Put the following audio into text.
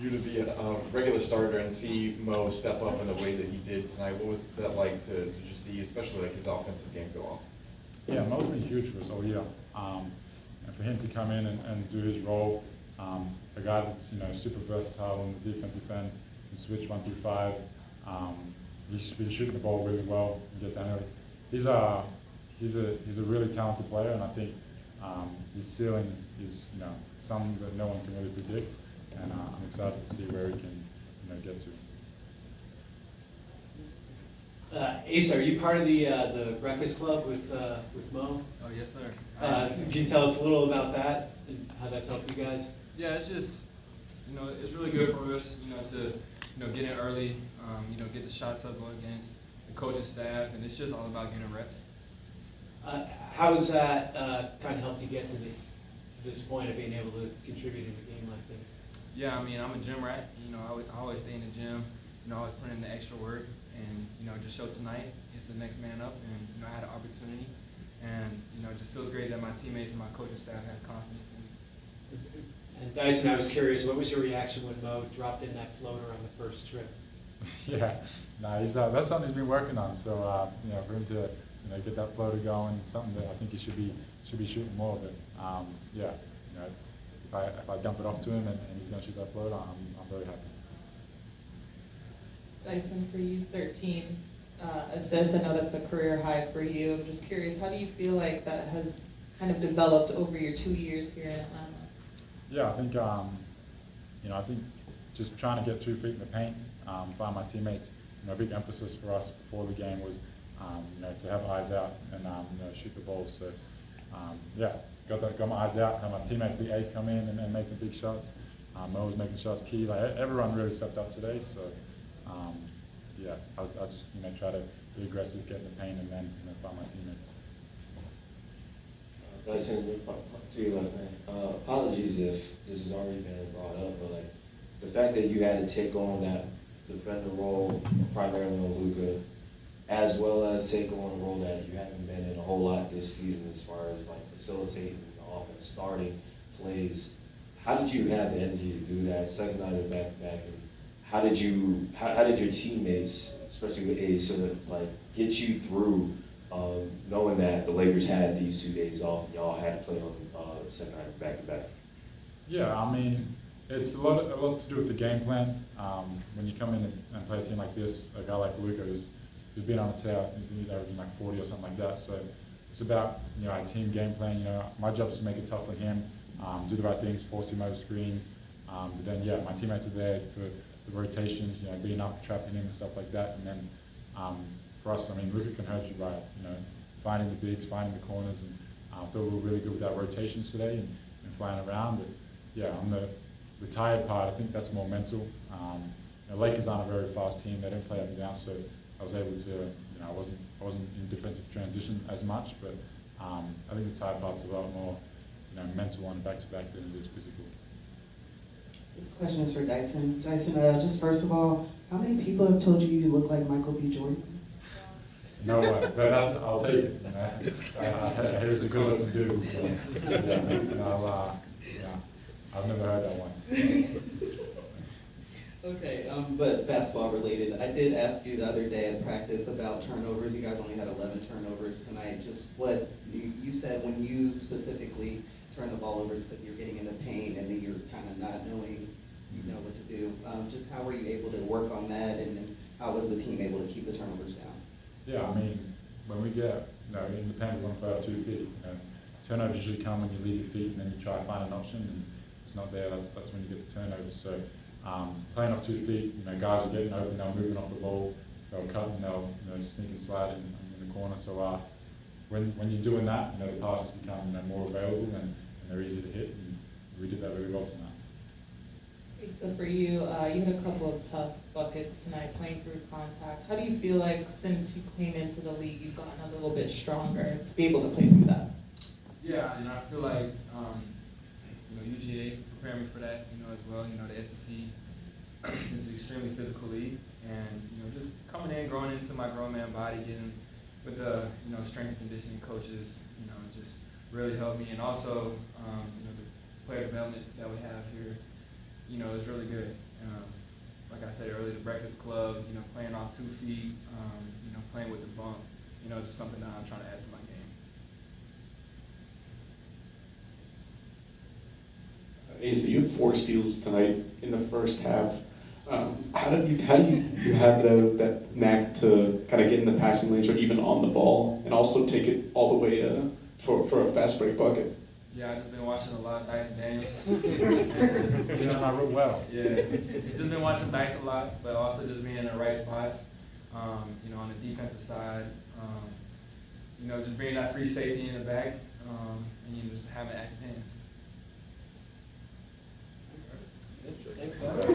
you to be a regular starter and see Mo step up in the way that he did tonight? What was that like to just see, especially like his offensive game go off? Yeah, Mo's been huge for us all year. And for him to come in and do his role, a guy that's super versatile on the defensive end, can switch 1 through 5. He's been shooting the ball really well and get down early. He's a really talented player, and I think his ceiling is something that no one can really predict. And I'm excited to see where he can get to. Asa, are you part of the Breakfast Club with Mo? Oh, yes, sir. Can you tell us a little about that and how that's helped you guys? Yeah, it's just, it's really good for us, to, get in early, get the shots up against the coaching staff, and it's just all about getting reps. How has that kind of helped you get to this point of being able to contribute in a game like this? Yeah, I'm a gym rat. I always stay in the gym, always put in the extra work, and just show tonight it's the next man up, and I had an opportunity, and it just feels great that my teammates and my coaching staff has confidence in me. And Dyson, I was curious, what was your reaction when Mo dropped in that floater on the first trip? Yeah, no, that's something he's been working on. So for him to get that floater going, something that I think he should be shooting more of it. Yeah, if I dump it off to him and he's going to shoot that floater, I'm very happy. Dyson, for you, 13 assists. I know that's a career high for you. I'm just curious, how do you feel like that has kind of developed over your 2 years here in Atlanta? Yeah, I think just trying to get 2 feet in the paint, find my teammates. A big emphasis for us before the game was to have eyes out and shoot the ball. So yeah, got my eyes out, had my teammates, big Ace, come in and made some big shots. Mo was making shots key. Like everyone really stepped up today. So yeah, I'll just try to be aggressive, get in the paint, and then find my teammates. Dyson, to your left, man. Apologies if this has already been brought up, but like the fact that you had to take on that defender role primarily on Luka, as well as take on a role that you haven't been in a whole lot this season as far as like facilitating the offense, starting plays. How did you have the energy to do that? Second night of back-to-back, and how did your teammates, especially with Ace, sort of like get you through knowing that the Lakers had these 2 days off and y'all had to play on second night back-to-back? Yeah, it's a lot to do with the game plan. When you come in and play a team like this, a guy like Luka who's been on a tear, he's averaging like 40 or something like that. So it's about a team game plan. My job is to make it tough on him, do the right things, force him over screens. But then yeah, my teammates are there for the rotations, being up, trapping him and stuff like that. And then for us, Luka can hurt you by finding the bigs, finding the corners, and I thought we were really good with our rotations today and flying around. But yeah, on the tired part, I think that's more mental. Lakers aren't a very fast team; they don't play up and down, so I was able to, I wasn't in defensive transition as much. But I think the tired part's a lot more, mental on back-to-back than it is physical. This question is for Dyson. Dyson, just first of all, how many people have told you you look like Michael B. Jordan? No one, but I'll take it. Here's a good looking dude. So, I've never heard that one. Okay, but basketball related. I did ask you the other day at practice about turnovers. You guys only had 11 turnovers tonight. Just what you said when you specifically turn the ball over, it's because you're getting in the paint and then you're kind of not knowing, what to do. Just how were you able to work on that, and how was the team able to keep the turnovers down? Yeah, when we get, in the paint, we want to play out 2 feet. Turnovers usually come when you leave your feet and then you try to find an option, and if it's not there, that's when you get the turnovers. So playing off 2 feet, guys are getting open, they're moving off the ball, they'll cut and they'll sneak and slide in the corner. So when you're doing that, the passes become more available and they're easy to hit, and we did that really well tonight. So for you, you had a couple of tough buckets tonight, playing through contact. How do you feel like since you came into the league, you've gotten a little bit stronger to be able to play through that? Yeah, I feel like UGA prepared me for that, as well. The SEC is an extremely physical league, and just coming in, growing into my grown man body, getting with the strength and conditioning coaches, just really helped me, and also the player development that we have here you know, it's really good. Like I said earlier, the Breakfast Club, you know, playing off 2 feet, you know, playing with the bump, you know, just something that I'm trying to add to my game. Asa, you had 4 steals tonight in the first half. How do you have that knack to kind of get in the passing lanes or even on the ball and also take it all the way for a fast break bucket? Yeah, I've just been watching a lot of Dyson Daniels. You know my route well. Yeah, just been watching Dice a lot, but also just being in the right spots. You know, on the defensive side, you know, just being that free safety in the back, and you know, just having active hands. Thanks, guys.